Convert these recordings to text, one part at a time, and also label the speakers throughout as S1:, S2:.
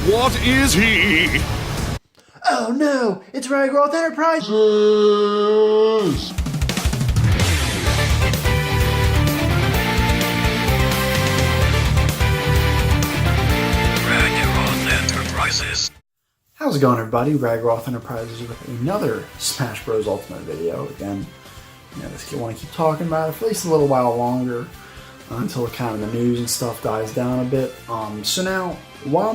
S1: What is he?
S2: Oh no, it's Ragiroth Enterprises!
S1: Ragiroth Enterprises.
S2: How's it going, everybody? Ragiroth Enterprises with another Smash Bros. Ultimate video. Again, just want to keep talking about it for at least a little while longer until kind of the news and stuff dies down a bit. So now, while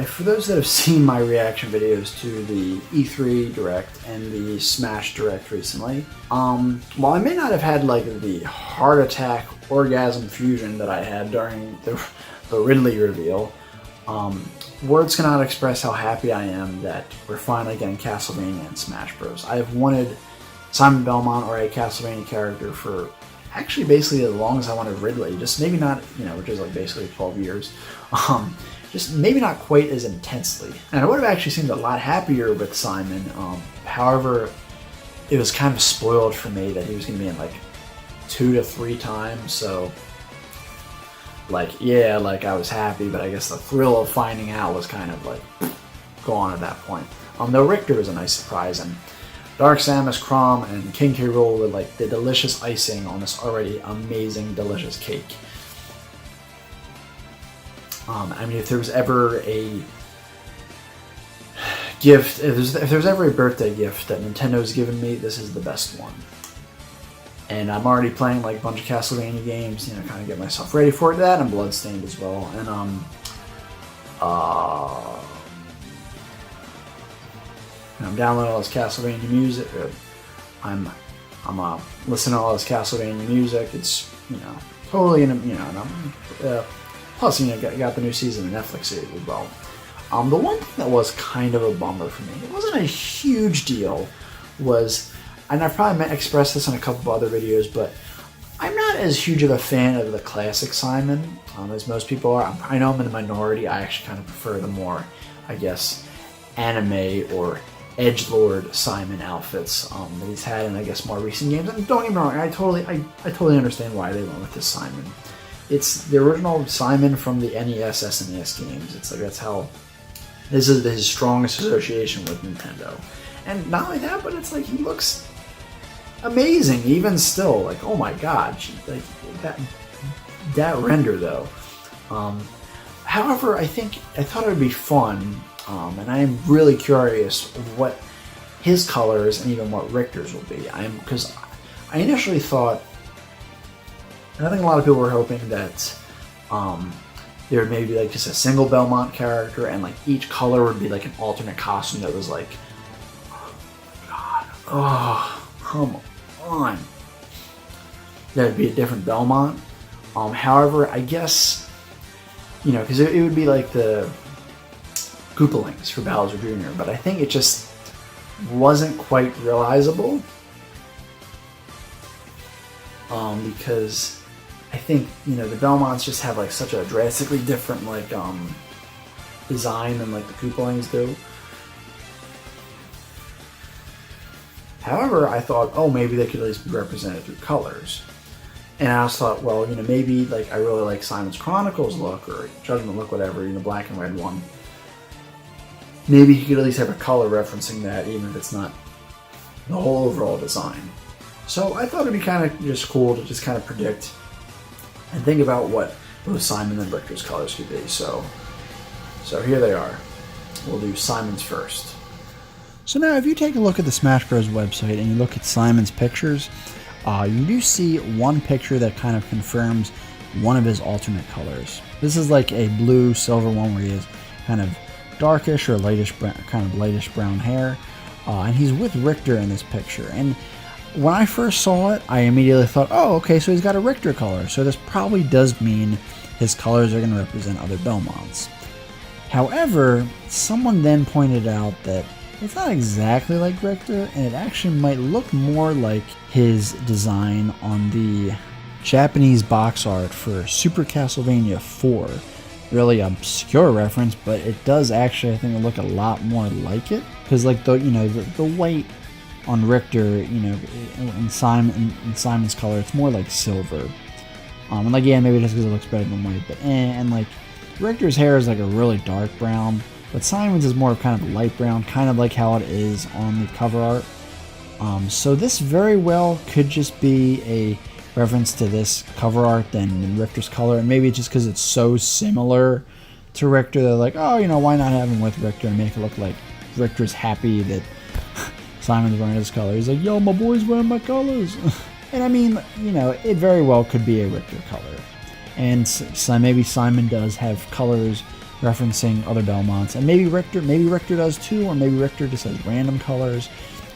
S2: for those that have seen my reaction videos to the E3 Direct and the Smash Direct recently, while I may not have had like the heart attack orgasm fusion that I had during the Ridley reveal, words cannot express how happy I am that we're finally getting Castlevania and Smash Bros. I have wanted Simon Belmont or a Castlevania character for actually basically as long as I wanted Ridley, just maybe not, which is like basically 12 years, just maybe not quite as intensely. And I would have actually seemed a lot happier with Simon. However, it was kind of spoiled for me that he was going to be in like 2 to 3 times, so I was happy, but I guess the thrill of finding out was kind of like gone at that point. Though Richter was a nice surprise, and Dark Samus, Crom, and King K. Rool were like the delicious icing on this already amazing, delicious cake. I mean, if there was ever a gift, if there's ever a birthday gift that Nintendo's given me, this is the best one. And I'm already playing like a bunch of Castlevania games, kind of get myself ready for that, and Bloodstained as well. And I'm downloading all this Castlevania music. I'm listening to all this Castlevania music. It's totally plus got the new season of the Netflix series as well. The one thing that was kind of a bummer for me, it wasn't a huge deal, was, and I've probably expressed this in a couple of other videos, but I'm not as huge of a fan of the classic Simon as most people are. I know I'm in the minority. I actually kind of prefer the more, I guess, anime or edgelord Simon outfits that he's had in, I guess, more recent games. And don't get me wrong, I totally understand why they went with this Simon. It's the original Simon from the NES, SNES games. It's like this is his strongest association with Nintendo. And not only that, but it's like he looks amazing even still. Like, oh my god, like that render though. However, I thought it would be fun. And I am really curious of what his colors and even what Richter's will be. Because I initially thought, and I think a lot of people were hoping that there would maybe be like just a single Belmont character, and like each color would be like an alternate costume that was like, oh my god, oh come on, that would be a different Belmont. However, I guess because it would be like the Koopalings for Bowser Jr., but I think it just wasn't quite realizable because I think the Belmonts just have like such a drastically different like design than like the Koopalings do. However, I thought, oh, maybe they could at least be represented through colors. And I also thought, well, maybe like I really like Simon's Chronicles look or Judgment look, whatever, black and red one. Maybe he could at least have a color referencing that, even if it's not the whole overall design. So I thought it'd be kind of just cool to just kind of predict and think about what both Simon and Richter's colors could be. So here they are. We'll do Simon's first. So now if you take a look at the Smash Bros. Website and you look at Simon's pictures, you do see one picture that kind of confirms one of his alternate colors. This is like a blue silver one where he has kind of darkish or lightish brown hair, and he's with Richter in this picture. And when I first saw it, I immediately thought, oh, okay, so he's got a Richter color, so this probably does mean his colors are going to represent other Belmonts. However, someone then pointed out that it's not exactly like Richter, and it actually might look more like his design on the Japanese box art for Super Castlevania 4. Really obscure reference, but it does actually, I think, look a lot more like it, because like the white on Richter, in Simon's color, it's more like silver. And like, yeah, maybe just because it looks better than white, but and like Richter's hair is like a really dark brown, but Simon's is more of kind of light brown, kind of like how it is on the cover art. So this very well could just be a reference to this cover art than Richter's color, and maybe just because it's so similar to Richter, they're like, oh, you know, why not have him with Richter and make it look like Richter's happy that Simon's wearing his color. He's like, yo, my boy's wearing my colors. And I mean, you know, it very well could be a Richter color. And so maybe Simon does have colors referencing other Belmonts, and maybe Richter does too, or maybe Richter just has random colors,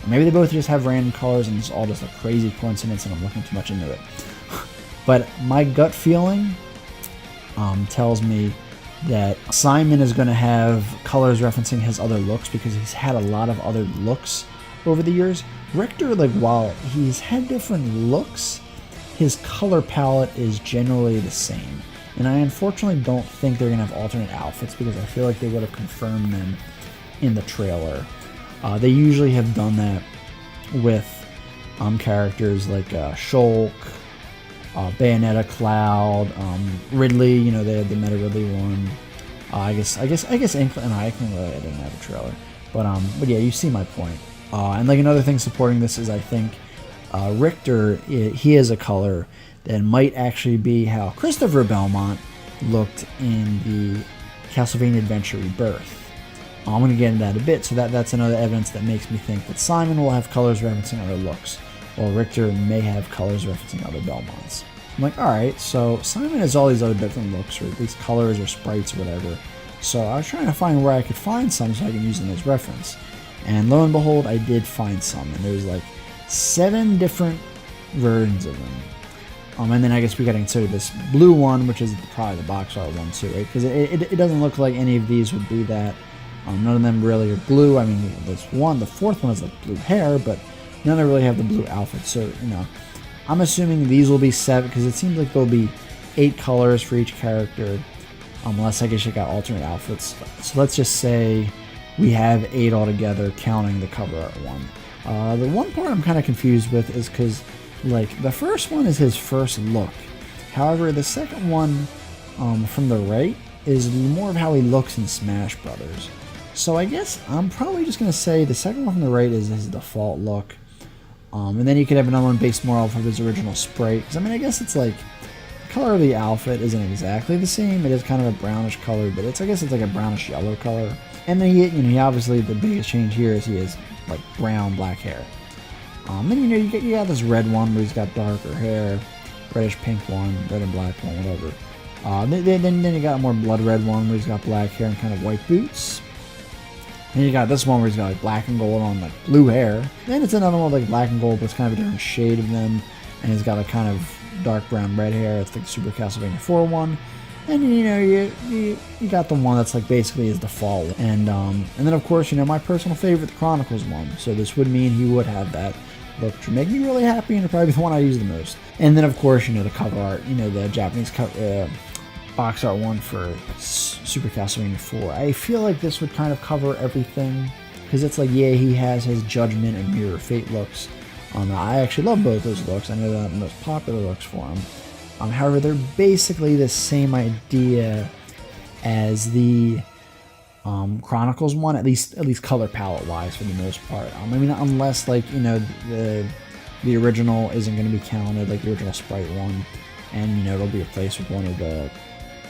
S2: or maybe they both just have random colors and it's all just a crazy coincidence and I'm looking too much into it. But my gut feeling tells me that Simon is going to have colors referencing his other looks because he's had a lot of other looks over the years. Richter, like, while he's had different looks, his color palette is generally the same. And I unfortunately don't think they're going to have alternate outfits because I feel like they would have confirmed them in the trailer. They usually have done that with characters like Shulk, Bayonetta, Cloud, Ridley. You know, they had the Meta Ridley one. I guess Inkling. And I didn't have a trailer, but yeah, you see my point. And like another thing supporting this is I think Richter, he has a color that might actually be how Christopher Belmont looked in the Castlevania Adventure Rebirth. I'm going to get into that a bit, so that's another evidence that makes me think that Simon will have colors referencing other looks, while Richter may have colors referencing other Belmonts. I'm like, alright, so Simon has all these other different looks, or at least colors or sprites or whatever. So I was trying to find where I could find some so I can use them as reference. And lo and behold, I did find some, and there's like 7 different versions of them. And then I guess we got to consider this blue one, which is probably the box art one too, right? Because it doesn't look like any of these would be that. None of them really are blue. I mean, there's one, the fourth one is like blue hair, but none of them really have the blue outfit. So, you know, I'm assuming these will be 7, because it seems like there'll be 8 colors for each character, unless I guess you got alternate outfits. So let's just say we have 8 altogether, counting the cover art one. The one part I'm kind of confused with is because, like, the first one is his first look. However, the second one from the right is more of how he looks in Smash Brothers. So I guess I'm probably just going to say the second one from the right is his default look. And then you could have another one based more off of his original sprite. Because, I mean, I guess it's like, the color of the outfit isn't exactly the same. It is kind of a brownish color, but I guess it's like a brownish yellow color. And then he obviously, the biggest change here is he has like brown, black hair. Then, you know, you got this red one where he's got darker hair, reddish pink one, red and black one, whatever. Then you got a more blood red one where he's got black hair and kind of white boots. Then you got this one where he's got like black and gold on like blue hair. Then it's another one with like black and gold, but it's kind of a different shade of them. And he's got a kind of dark brown red hair. It's like Super Castlevania 4 one. And you know, you got the one that's like basically his default. And then of course, you know, my personal favorite, the Chronicles one. So this would mean he would have that look, which would make me really happy, and it'd probably be the one I use the most. And then of course, you know, the cover art, you know, the Japanese box art one for Super Castlevania 4. I feel like this would kind of cover everything, because it's like, yeah, he has his Judgment and Mirror of Fate looks. I actually love both those looks. I know they're not the most popular looks for him. However, they're basically the same idea as the Chronicles one, at least color palette wise for the most part. I mean, unless, like, you know, the original isn't going to be counted, like the original sprite one, and, you know, it'll be replaced with one of the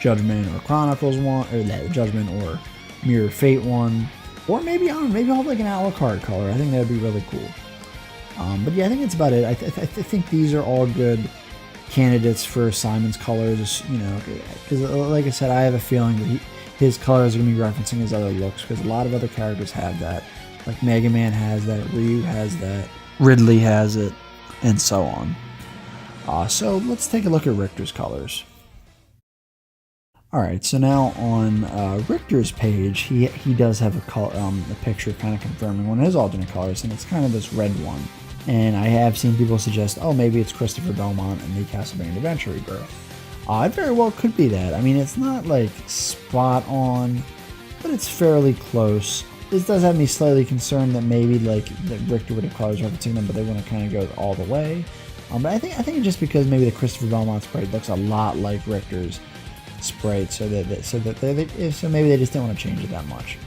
S2: Judgment or Chronicles one, or the Judgment or Mirror of Fate one, or maybe I'll have like an Alucard color. I think that'd be really cool. But yeah, I think that's about it. I think these are all good candidates for Simon's colors, you know, because like I said, I have a feeling that his colors are going to be referencing his other looks, because a lot of other characters have that. Like Mega Man has that, Ryu has that, Ridley has it, and so on. So let's take a look at Richter's colors. Alright, so now on Richter's page, he does have a picture kind of confirming one of his alternate colors, and it's kind of this red one. And I have seen people suggest, oh, maybe it's Christopher Belmont and the Castlevania Adventure Rebirth. It very well could be that. I mean, it's not like spot on, but it's fairly close. This does have me slightly concerned that maybe like that Richter would have colors referencing them, but they wouldn't kind of go all the way. But I think just because maybe the Christopher Belmont sprite looks a lot like Richter's,
S3: sprite, so maybe they just didn't want to change it that much.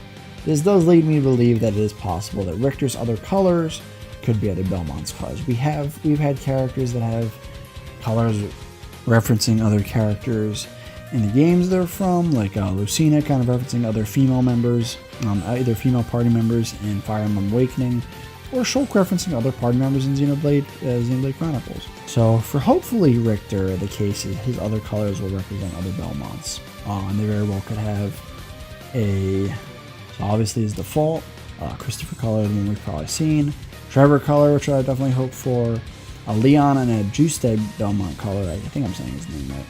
S3: This does lead me to believe that it is possible that Richter's other colors could be other Belmont's colors. We've had characters that have colors referencing other characters in the games they're from, like Lucina kind of referencing other female members, either female party members in Fire Emblem Awakening, or Shulk referencing other party members in Xenoblade Chronicles. So for hopefully Richter, the case is his other colors will represent other Belmonts. And they very well could have so obviously his default, Christopher color, the one we've probably seen, Trevor color, which I definitely hope for, a Leon and a Juste Belmont color, I think I'm saying his name right.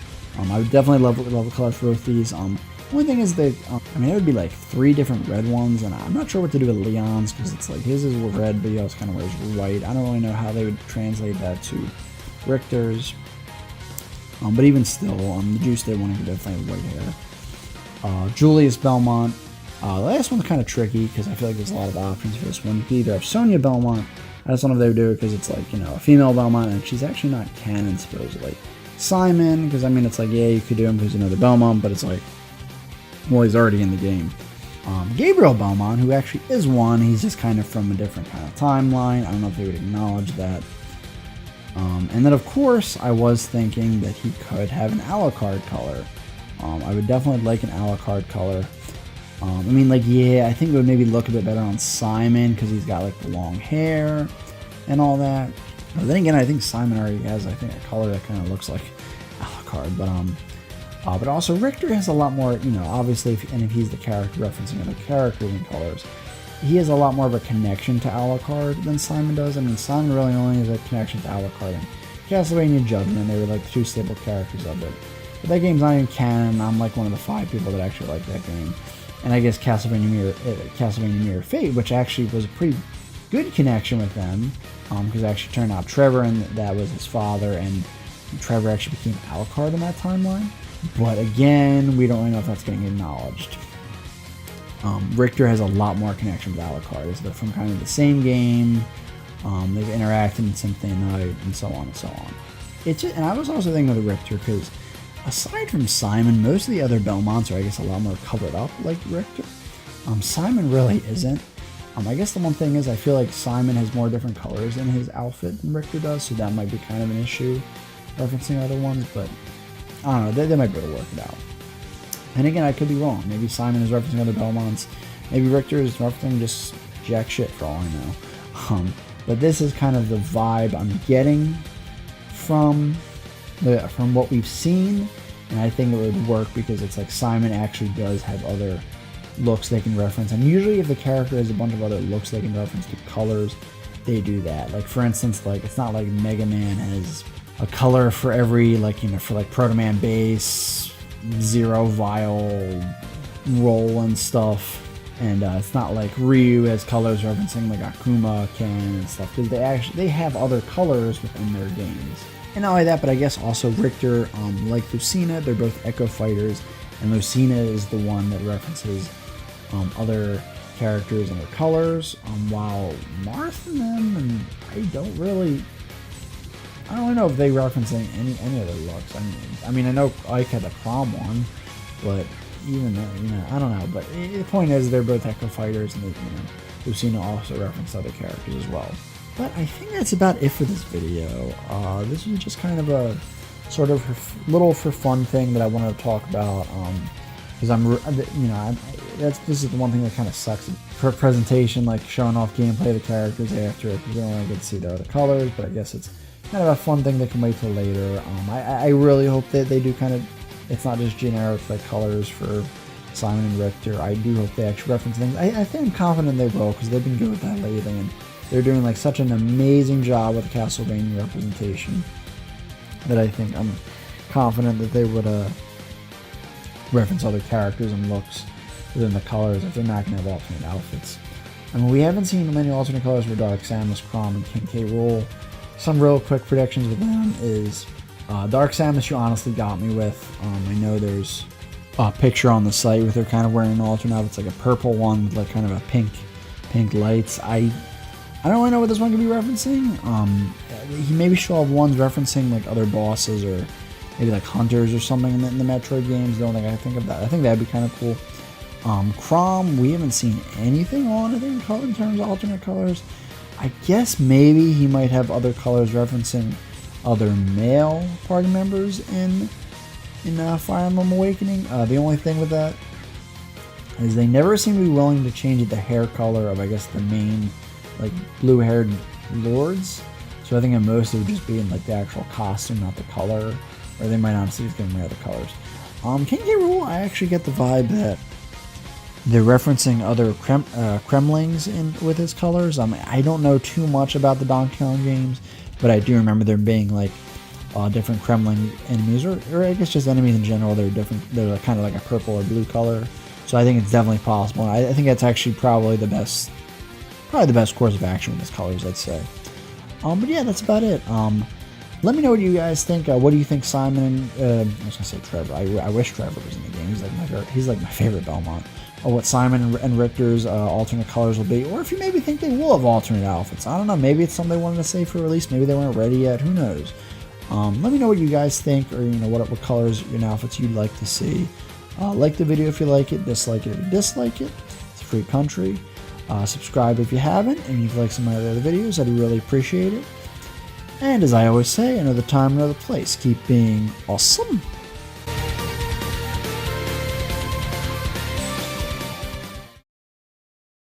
S3: I would definitely love the color for both these. One thing is that, it would be like 3 different red ones, and I'm not sure what to do with Leon's, because it's like his is red, but he also kind of wears white. I don't really know how they would translate that to Richter's. But even still, the Juste one could definitely have white hair. Julius Belmont. The last one's kind of tricky, because I feel like there's a lot of options for this one. You could either have Sonia Belmont. I just don't know if they would do it, because it's like, a female Belmont, and she's actually not canon, supposedly. Simon, because it's like, yeah, you could do him because the Belmont, but it's like, well, he's already in the game. Gabriel Belmont, who actually is one, he's just kind of from a different kind of timeline. I don't know if they would acknowledge that. And then, of course, I was thinking that he could have an Alucard color. I would definitely like an Alucard color. I think it would maybe look a bit better on Simon, because he's got, like, the long hair and all that. But then again, I think Simon already has, a color that kind of looks like Alucard, but also Richter has a lot more, obviously, if he's the character referencing other characters and colors, he has a lot more of a connection to Alucard than Simon does. Simon really only has a connection to Alucard and Castlevania Judgment. They were like the 2 staple characters of it. But that game's not even canon. I'm like one of the 5 people that actually like that game. And I guess Castlevania Mirror Fate, which actually was a pretty good connection with them, because it actually turned out Trevor, and that was his father, and Trevor actually became Alucard in that timeline. But again, we don't really know if that's getting acknowledged. Richter has a lot more connection with Alucard. They're from kind of the same game. They've interacted in Symphony of Night, and so on and so on. And I was also thinking of the Richter, because aside from Simon, most of the other Belmonts are, I guess, a lot more covered up like Richter. Simon really isn't. I guess the one thing is I feel like Simon has more different colors in his outfit than Richter does, so that might be kind of an issue referencing other ones, but I don't know, they might be able to work it out. And again, I could be wrong. Maybe Simon is referencing other Belmonts. Maybe Richter is referencing just jack shit for all I know. But this is kind of the vibe I'm getting from what we've seen, and I think it would work because it's like Simon actually does have other looks they can reference, and usually if the character has a bunch of other looks they can reference to colors, they do that. Like for instance, like it's not like Mega Man has a color for every, for Proto Man Base, Zero Vial, Roll and stuff, and it's not like Ryu has colors referencing like Akuma, Ken, and stuff, because they have other colors within their games. And not only that, but I guess also Richter, like Lucina, they're both Echo Fighters, and Lucina is the one that references other characters and their colors, while Marth and them, and I don't really know if they reference any of their looks. I know Ike had the prom one, but even though, I don't know. But the point is, they're both Echo Fighters, and Lucina also referenced other characters as well. But I think that's about it for this video. This was just kind of a sort of little for fun thing that I wanted to talk about, because this is the one thing that kind of sucks for presentation, like showing off gameplay of the characters after it, because you don't really get to see the other colors. But I guess it's kind of a fun thing that can wait till later. I really hope that they do kind of, it's not just generic like colors for Simon and Richter. I do hope they actually reference things. I think I'm confident they will, because they've been good with that lately, and they're doing like such an amazing job with the Castlevania representation that I think I'm confident that they would reference other characters and looks within the colors if they're not going to have alternate outfits. We haven't seen many alternate colors for Dark Samus, Chrom, and King K. Rool. Some real quick predictions with them is Dark Samus, you honestly got me with. I know there's a picture on the site with her kind of wearing an alternate outfit. It's like a purple one with like kind of a pink lights. I don't really know what this one could be referencing. Maybe she'll have ones referencing like other bosses, or maybe like hunters or something in the Metroid games. The only thing I think of that. I think that'd be kind of cool. Chrom, we haven't seen anything on it in terms of alternate colors. I guess maybe he might have other colors referencing other male party members in Fire Emblem Awakening. The only thing with that is they never seem to be willing to change the hair color of, I guess, the main like blue-haired lords. So I think in most it would just be in like the actual costume, not the color, or they might honestly just give them other colors. King K. Rool, I actually get the vibe that they're referencing other Kremlings with his colors. I don't know too much about the Donkey Kong games, but I do remember there being like different Kremling enemies, or I guess just enemies in general. They're different. They're kind of like a purple or blue color. So I think it's definitely possible. And I think that's actually probably the best course of action with his colors, I'd say. But yeah, that's about it. Let me know what you guys think. What do you think Simon and I was gonna say Trevor. I wish Trevor was in the game. He's like my favorite Belmont. Or what Simon and Richter's alternate colors will be, or if you maybe think they will have alternate outfits. I don't know. Maybe it's something they wanted to save for release. Maybe they weren't ready yet. Who knows? Let me know what you guys think, or what colors and outfits you'd like to see. Like the video if you like it. Dislike it if you dislike it. It's a free country. Subscribe if you haven't, and if you like some of my other videos, I'd really appreciate it. And as I always say, another time, another place. Keep being awesome.